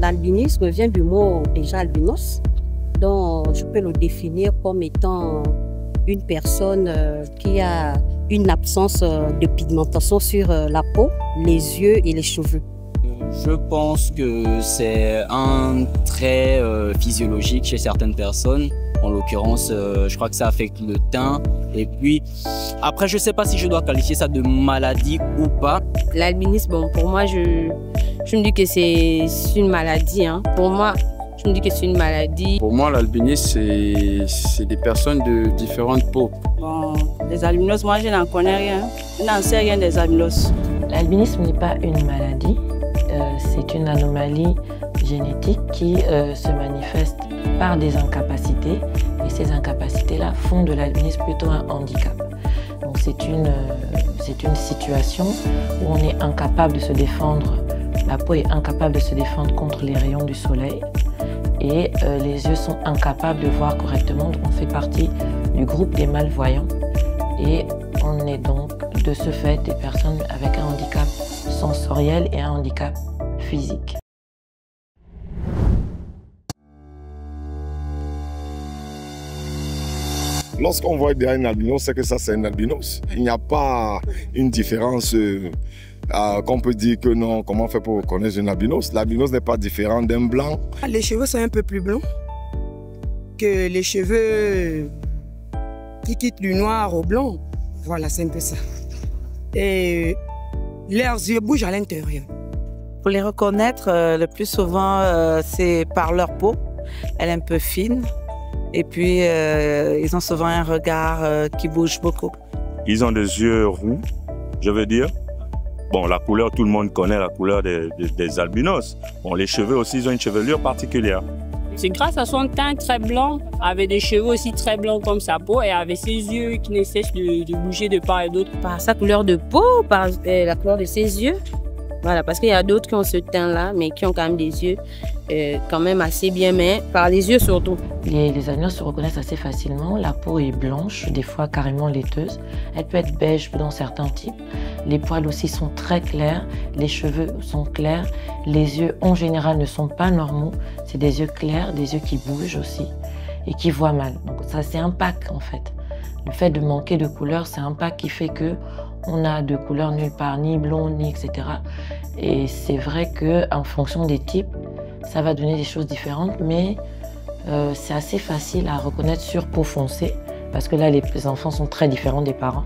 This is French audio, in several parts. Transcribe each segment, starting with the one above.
L'albinisme vient du mot déjà albinos, donc je peux le définir comme étant une personne qui a une absence de pigmentation sur la peau, les yeux et les cheveux. Je pense que c'est un trait physiologique chez certaines personnes. En l'occurrence, je crois que ça affecte le teint. Et puis, après, je ne sais pas si je dois qualifier ça de maladie ou pas. L'albinisme, bon, pour moi, je me dis que c'est une maladie. Hein. Pour moi, je me dis que c'est une maladie. Pour moi, l'albinisme, c'est des personnes de différentes peaux. Bon, les albinos, moi, je n'en connais rien. Je n'en sais rien des albinos. L'albinisme n'est pas une maladie. C'est une anomalie génétique qui se manifeste par des incapacités. Et ces incapacités-là font de l'albinisme plutôt un handicap. Donc c'est une situation où on est incapable de se défendre, la peau est incapable de se défendre contre les rayons du soleil et les yeux sont incapables de voir correctement. Donc on fait partie du groupe des malvoyants et on est donc de ce fait des personnes avec un handicap sensoriel et un handicap physique. Lorsqu'on voit derrière un albinos, c'est que ça c'est un albinos. Il n'y a pas une différence qu'on peut dire que non, comment on fait pour reconnaître un albinos. L'albinos n'est pas différent d'un blanc. Les cheveux sont un peu plus blonds que les cheveux qui quittent du noir au blanc. Voilà, c'est un peu ça. Et leurs yeux bougent à l'intérieur. Pour les reconnaître, le plus souvent, c'est par leur peau. Elle est un peu fine. Et puis, ils ont souvent un regard qui bouge beaucoup. Ils ont des yeux roux, je veux dire. Bon, la couleur, tout le monde connaît la couleur des albinos. Bon, les cheveux aussi, ils ont une chevelure particulière. C'est grâce à son teint très blanc, avec des cheveux aussi très blancs comme sa peau et avec ses yeux qui ne cessent de bouger de part et d'autre. Par sa couleur de peau, par la couleur de ses yeux. Voilà, parce qu'il y a d'autres qui ont ce teint-là, mais qui ont quand même des yeux quand même assez bien, mais par les yeux surtout. Les albinos se reconnaissent assez facilement. La peau est blanche, des fois carrément laiteuse. Elle peut être beige dans certains types. Les poils aussi sont très clairs, les cheveux sont clairs. Les yeux en général ne sont pas normaux. C'est des yeux clairs, des yeux qui bougent aussi et qui voient mal. Donc ça, c'est un pack en fait. Le fait de manquer de couleur, c'est un pack qui fait que on a de couleurs nulle part, ni blond, ni etc. Et c'est vrai qu'en fonction des types, ça va donner des choses différentes, mais c'est assez facile à reconnaître sur peau foncée, parce que là, les enfants sont très différents des parents.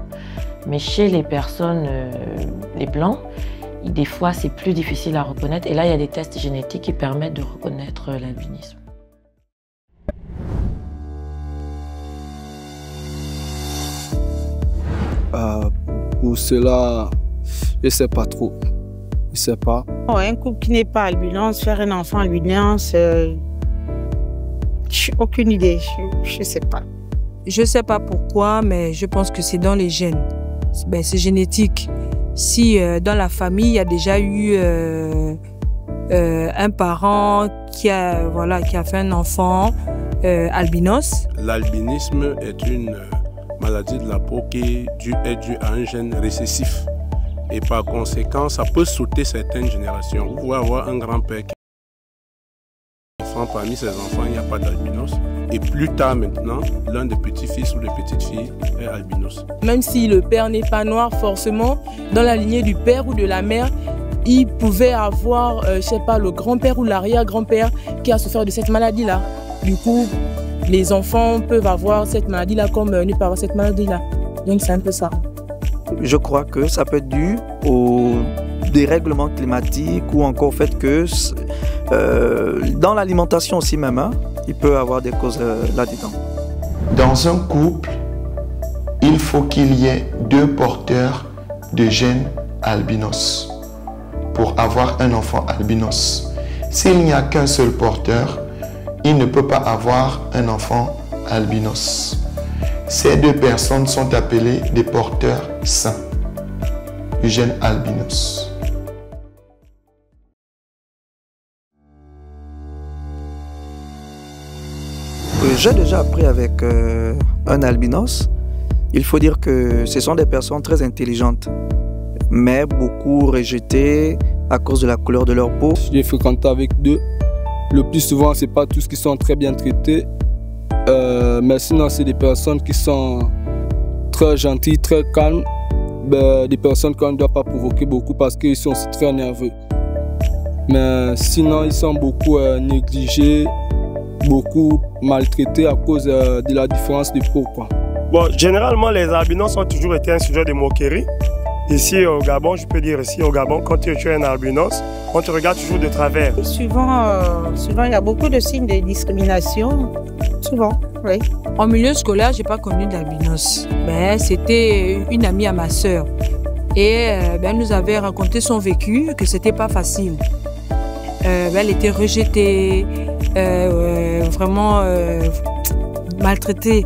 Mais chez les personnes, les blancs, des fois, c'est plus difficile à reconnaître. Et là, il y a des tests génétiques qui permettent de reconnaître l'albinisme. Pour cela, je ne sais pas trop. Je ne sais pas. Un couple qui n'est pas albinos, faire un enfant albinos, aucune idée, je ne sais pas. Je ne sais pas pourquoi, mais je pense que c'est dans les gènes. C'est génétique. Si dans la famille, il y a déjà eu un parent qui a fait un enfant albinos. L'albinisme est une maladie de la peau qui est due à un gène récessif. Et par conséquent, ça peut sauter certaines générations. Vous pouvez avoir un grand-père qui est enfant, parmi ses enfants, il n'y a pas d'albinos. Et plus tard maintenant, l'un des petits-fils ou des petites-filles est albinos. Même si le père n'est pas noir, forcément, dans la lignée du père ou de la mère, il pouvait avoir, je sais pas, le grand-père ou l'arrière-grand-père qui a souffert de cette maladie-là. Du coup, les enfants peuvent avoir cette maladie-là comme ne pas avoir cette maladie-là. Donc c'est un peu ça. Je crois que ça peut être dû au dérèglement climatique ou encore au fait que dans l'alimentation aussi même, hein, il peut y avoir des causes là-dedans. Dans un couple, il faut qu'il y ait 2 porteurs de gènes albinos pour avoir un enfant albinos. S'il n'y a qu'un seul porteur, il ne peut pas avoir un enfant albinos. Ces 2 personnes sont appelées des porteurs sains du gène albinos. J'ai déjà appris avec un albinos. Il faut dire que ce sont des personnes très intelligentes, mais beaucoup rejetées à cause de la couleur de leur peau. J'ai fréquenté avec 2 Le plus souvent, c'est pas tous qui sont très bien traités. Mais sinon, c'est des personnes qui sont très gentilles, très calmes. Des personnes qu'on ne doit pas provoquer beaucoup parce qu'ils sont aussi très nerveux. Mais sinon, ils sont beaucoup négligés, beaucoup maltraités à cause de la différence de peau, quoi. Bon, généralement, les albinos ont toujours été un sujet de moquerie. Ici au Gabon, je peux dire ici au Gabon, quand tu es un albinos, on te regarde toujours de travers. Souvent, il y a beaucoup de signes de discrimination. Souvent, oui. En milieu scolaire, j'ai pas connu d'albinos. C'était une amie à ma sœur. Et elle nous avait raconté son vécu, que c'était pas facile. Elle était rejetée, vraiment maltraitée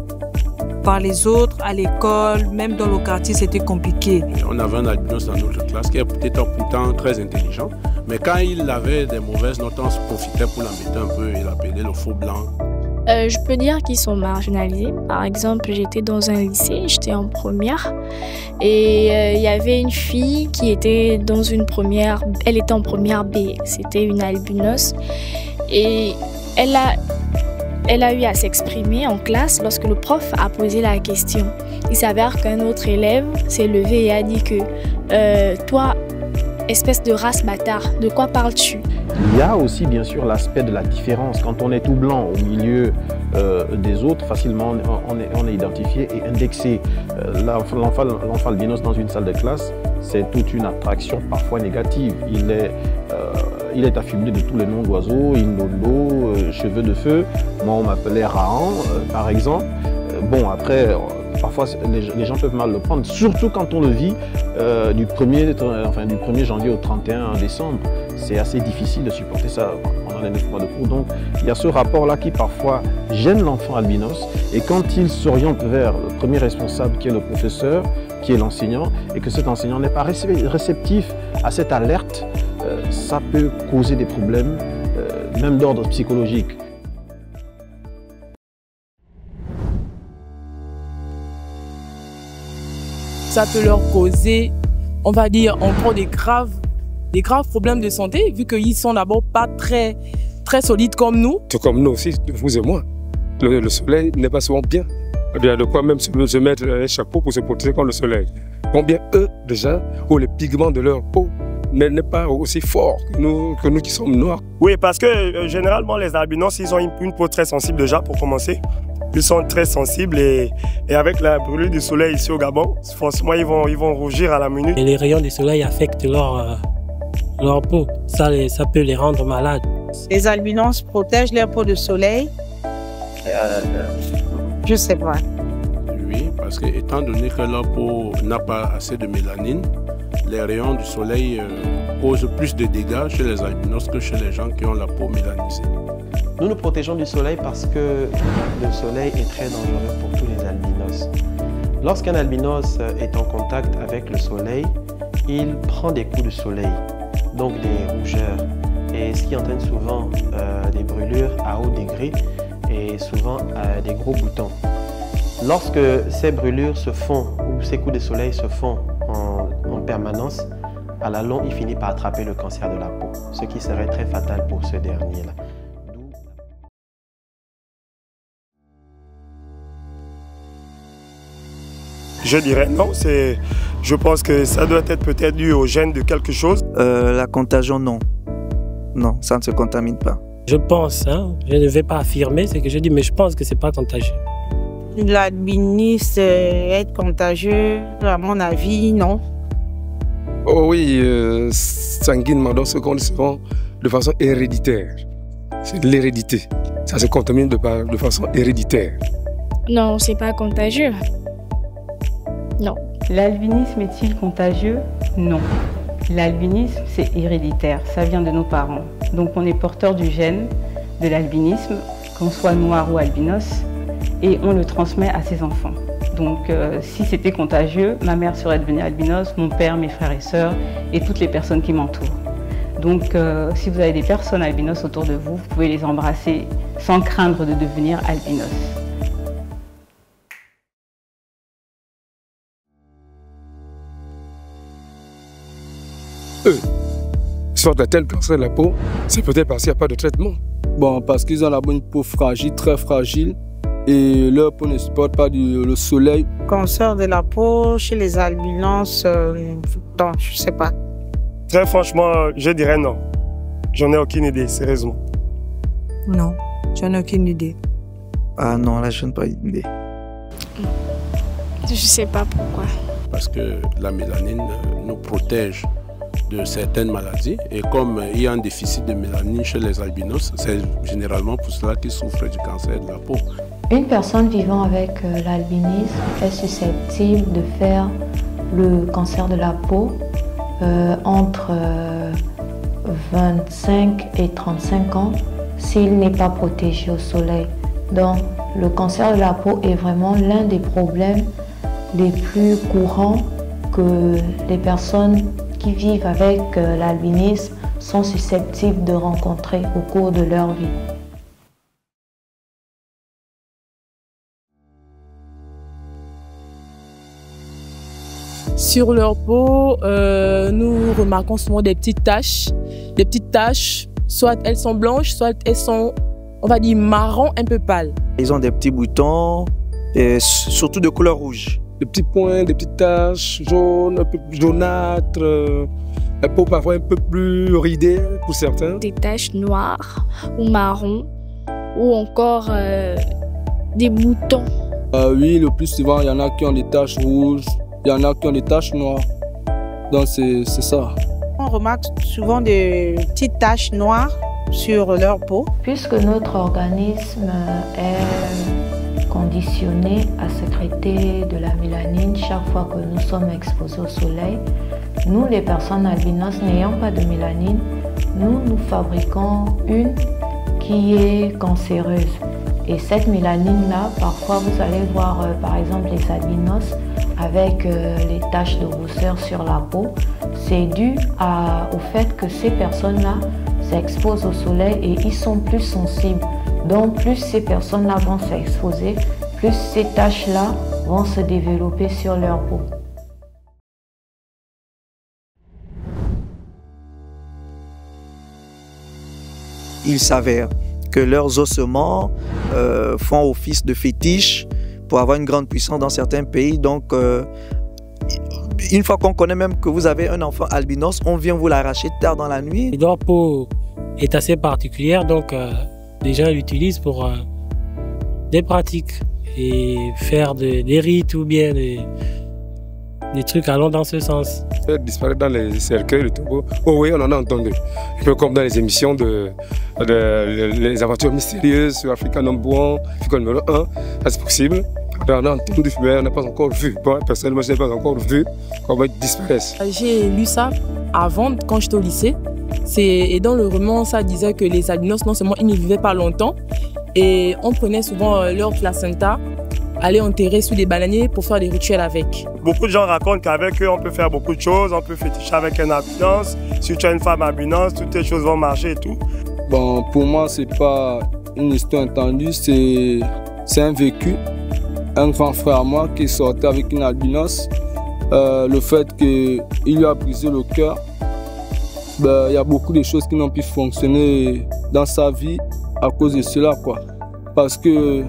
par les autres, à l'école, même dans le quartier, c'était compliqué. On avait un albinos dans notre classe qui était pourtant très intelligent, mais quand il avait des mauvaises notes, on se profitait pour l'embêter un peu et l'appeler le faux blanc. Je peux dire qu'ils sont marginalisés. Par exemple, j'étais dans un lycée, j'étais en première et il y avait une fille qui était dans une première, elle était en première B, c'était une albinos et elle a eu à s'exprimer en classe lorsque le prof a posé la question. Il s'avère qu'un autre élève s'est levé et a dit que toi, espèce de race bâtard, de quoi parles-tu? Il y a aussi bien sûr l'aspect de la différence. Quand on est tout blanc au milieu des autres, facilement on est identifié et indexé. L'enfant albinos dans une salle de classe, c'est toute une attraction parfois négative. Il est affublé de tous les noms d'oiseaux, Indondo, cheveux de feu. Moi on m'appelait Rahan par exemple. Bon après, parfois les gens peuvent mal le prendre, surtout quand on le vit du 1er janvier au 31 décembre. C'est assez difficile de supporter ça pendant les 9 mois de cours. Donc il y a ce rapport-là qui parfois gêne l'enfant albinos. Et quand il s'oriente vers le premier responsable qui est le professeur, qui est l'enseignant, et que cet enseignant n'est pas réceptif à cette alerte, ça peut causer des problèmes, même d'ordre psychologique. Ça peut leur causer, on va dire, encore des graves problèmes de santé, vu qu'ils sont d'abord pas très solides comme nous. Tout comme nous aussi, vous et moi. Le soleil n'est pas souvent bien. Il y a de quoi même se mettre un chapeau pour se protéger contre le soleil. Combien eux, déjà, où les pigments de leur peau n'est pas aussi fort que nous qui sommes noirs. Oui, parce que généralement, les albinos, ils ont une peau très sensible déjà, pour commencer. Ils sont très sensibles et avec la brûlure du soleil ici au Gabon, forcément, ils vont rougir à la minute. Et les rayons du soleil affectent leur peau. Ça peut les rendre malades. Les albinos protègent leur peau du soleil. Je sais pas. Oui, parce que étant donné que leur peau n'a pas assez de mélanine, les rayons du soleil causent plus de dégâts chez les albinos que chez les gens qui ont la peau mélanisée. Nous nous protégeons du soleil parce que le soleil est très dangereux pour tous les albinos. Lorsqu'un albinos est en contact avec le soleil, il prend des coups de soleil, donc des rougeurs, et ce qui entraîne souvent des brûlures à haut degré et souvent des gros boutons. Lorsque ces brûlures se font ou ces coups de soleil se font en permanence, à la longue, il finit par attraper le cancer de la peau, ce qui serait très fatal pour ce dernier-là. Je dirais non, je pense que ça doit être peut-être dû au gène de quelque chose. La contagion, non. Non, ça ne se contamine pas. Je pense, je ne vais pas affirmer ce que je dis, mais je pense que ce n'est pas contagieux. L'albinisme être contagieux, à mon avis, non. Oh oui, sanguinement, dans ce qu'on dit souvent, de façon héréditaire. C'est de l'hérédité. Ça se contamine de façon héréditaire. Non, c'est pas contagieux. Non. L'albinisme est-il contagieux? Non. L'albinisme, c'est héréditaire, ça vient de nos parents. Donc on est porteur du gène de l'albinisme, qu'on soit noir ou albinos, et on le transmet à ses enfants. Donc si c'était contagieux, ma mère serait devenue albinos, mon père, mes frères et sœurs, et toutes les personnes qui m'entourent. Donc si vous avez des personnes albinos autour de vous, vous pouvez les embrasser sans craindre de devenir albinos. Soit un tel cancer de la peau, c'est peut-être parce qu'il n'y a pas de traitement. Bon, parce qu'ils ont une peau fragile, très fragile, et leur peau ne supporte pas le soleil. Cancer de la peau chez les albinos, non, je sais pas. Très franchement, je dirais non. J'en ai aucune idée, sérieusement. Non, j'en ai aucune idée. Ah non, là, je n'ai pas d'idée. Je sais pas pourquoi. Parce que la mélanine nous protège de certaines maladies. Et comme il y a un déficit de mélanine chez les albinos, c'est généralement pour cela qu'ils souffrent du cancer de la peau. Une personne vivant avec l'albinisme est susceptible de faire le cancer de la peau entre 25 et 35 ans s'il n'est pas protégé au soleil. Donc, le cancer de la peau est vraiment l'un des problèmes les plus courants que les personnes qui vivent avec l'albinisme sont susceptibles de rencontrer au cours de leur vie. Sur leur peau, nous remarquons souvent des petites taches. Des petites taches, soit elles sont blanches, soit elles sont, on va dire, marron un peu pâles. Ils ont des petits boutons, et surtout de couleur rouge. Des petits points, des petites taches jaunes, un peu jaunâtres, la peau parfois un peu plus ridée pour certains. Des taches noires ou marron, ou encore des boutons. Oui, le plus souvent, il y en a qui ont des taches rouges, il y en a qui ont des taches noires. Donc c'est ça. On remarque souvent des petites taches noires sur leur peau. Puisque notre organisme est conditionné à sécréter de la mélanine chaque fois que nous sommes exposés au soleil, nous, les personnes albinos n'ayant pas de mélanine, nous fabriquons une qui est cancéreuse. Et cette mélanine-là, parfois vous allez voir par exemple les albinos avec les taches de rousseur sur la peau. C'est dû au fait que ces personnes-là s'exposent au soleil et ils sont plus sensibles. Donc plus ces personnes-là vont s'exposer, plus ces taches-là vont se développer sur leur peau. Il s'avère que leurs ossements font office de fétiche pour avoir une grande puissance dans certains pays. Donc, une fois qu'on connaît même que vous avez un enfant albinos, on vient vous l'arracher tard dans la nuit. Leur peau est assez particulière, donc les gens l'utilisent pour des pratiques et faire des rites ou bien des trucs allant dans ce sens. Disparaître dans les cercueils, le tombeau. Oh oui, on en a entendu. Un peu comme dans les émissions les aventures mystérieuses sur Africa No. 1, Africa numéro 1. Ça c'est possible. On a entendu, mais on n'a pas encore vu. Bon, personnellement, je n'ai pas encore vu comment ils disparaissent. J'ai lu ça avant, quand j'étais au lycée. Et dans le roman, ça disait que les albinos, non seulement ils ne vivaient pas longtemps, et on prenait souvent leur placenta, aller enterrer sous des bananiers pour faire des rituels avec. Beaucoup de gens racontent qu'avec eux, on peut faire beaucoup de choses. On peut féticher avec un albinos. Si tu as une femme albinos, toutes les choses vont marcher et tout. Bon, pour moi, c'est pas une histoire entendue, c'est un vécu. Un grand frère à moi qui sortait avec une albinos. Le fait qu'il lui a brisé le cœur, il y a beaucoup de choses qui n'ont pu fonctionner dans sa vie à cause de cela, quoi. Parce que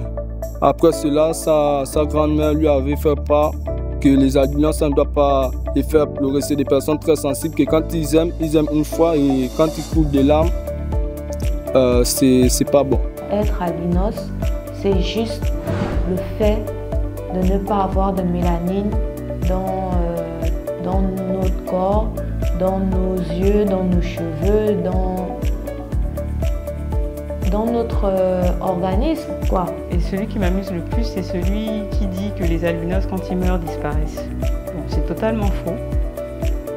après cela, sa grand-mère lui avait fait part que les albinos, ça ne doit pas les faire pleurer. C'est des personnes très sensibles que quand ils aiment une fois et quand ils coulent des larmes, c'est pas bon. Être albinos, c'est juste le fait de ne pas avoir de mélanine dans notre corps, dans nos yeux, dans nos cheveux, dans notre organisme, quoi. Et celui qui m'amuse le plus, c'est celui qui dit que les albinos, quand ils meurent, disparaissent. Bon, c'est totalement faux.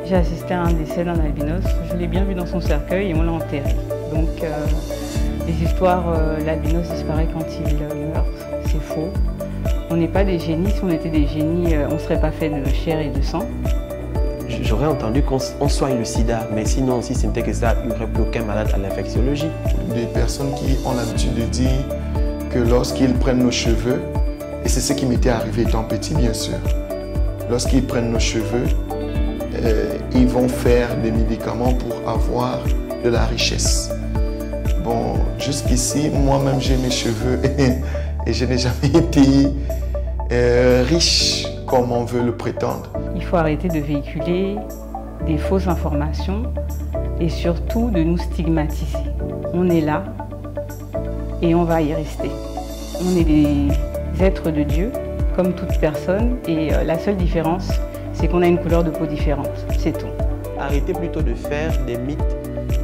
J'ai assisté à un décès d'un albinos, je l'ai bien vu dans son cercueil et on l'a enterré. Donc, les histoires, l'albinos disparaît quand il meurt, c'est faux. On n'est pas des génies, si on était des génies, on ne serait pas fait de chair et de sang. J'aurais entendu qu'on soigne le sida, mais sinon, si ce n'était que ça, il n'y aurait plus aucun malade à l'infectiologie. Des personnes qui ont l'habitude de dire que lorsqu'ils prennent nos cheveux, et c'est ce qui m'était arrivé étant petit, bien sûr, lorsqu'ils prennent nos cheveux, ils vont faire des médicaments pour avoir de la richesse. Bon, jusqu'ici, moi-même, j'ai mes cheveux et je n'ai jamais été riche comme on veut le prétendre. Il faut arrêter de véhiculer des fausses informations et surtout de nous stigmatiser. On est là et on va y rester. On est des êtres de Dieu, comme toute personne, et la seule différence, c'est qu'on a une couleur de peau différente, c'est tout. Arrêtez plutôt de faire des mythes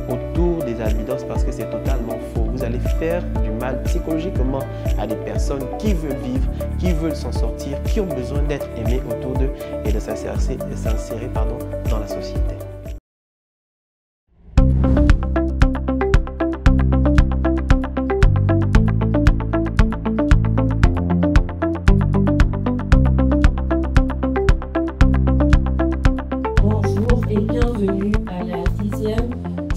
autour des albinos parce que c'est totalement faux. Vous allez faire du mal psychologiquement à des personnes qui veulent vivre, qui veulent s'en sortir, qui ont besoin d'être aimées autour d'eux et de s'insérer dans la société. Bonjour et bienvenue à la 10e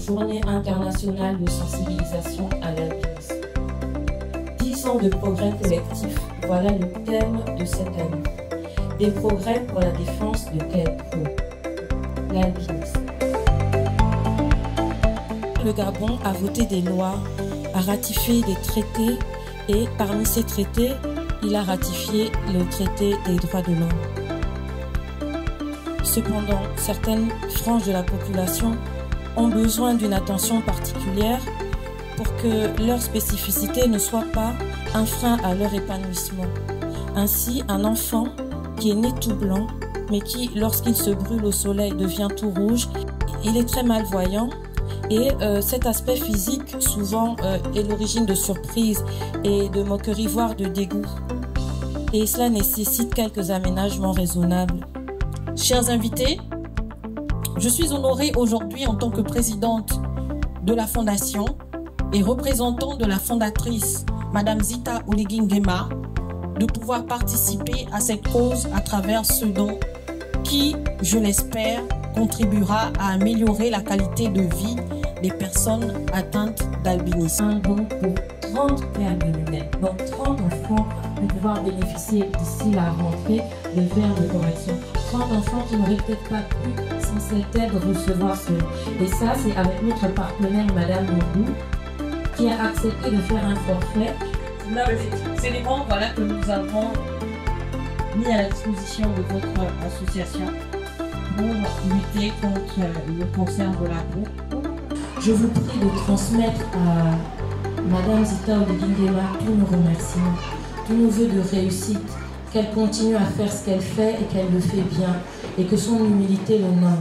Journée internationale de sensibilisation à l'albinisme. 10 ans de progrès collectifs, voilà le thème de cette année. Des progrès pour la défense de quel groupe? L'albinisme. Le Gabon a voté des lois, a ratifié des traités et parmi ces traités, il a ratifié le traité des droits de l'homme. Cependant, certaines franges de la population ont besoin d'une attention particulière pour que leur spécificité ne soit pas un frein à leur épanouissement. Ainsi, un enfant qui est né tout blanc, mais qui, lorsqu'il se brûle au soleil, devient tout rouge, il est très malvoyant et cet aspect physique, souvent, est l'origine de surprises et de moqueries, voire de dégoût. Et cela nécessite quelques aménagements raisonnables. Chers invités, je suis honorée aujourd'hui en tant que présidente de la Fondation et représentant de la fondatrice, Madame Zita Oligui-Nguema, de pouvoir participer à cette cause à travers ce don qui, je l'espère, contribuera à améliorer la qualité de vie des personnes atteintes d'albinisme. Un don pour 30 préalbinistes, donc 30 enfants pour pouvoir bénéficier d'ici la rentrée de verres de correction. 30 enfants qui n'auraient peut-être pas pu, sans cette aide, recevoir cela. Et ça, c'est avec notre partenaire, Madame Mourou, qui a accepté de faire un forfait. Là, c'est les membres que nous avons mis à la disposition de votre association pour lutter contre le cancer de la peau. Je vous prie de transmettre à Madame Zita Oligui-Nguema tous nos remerciements, tous nos vœux de réussite, qu'elle continue à faire ce qu'elle fait et qu'elle le fait bien, et que son humilité l'honore.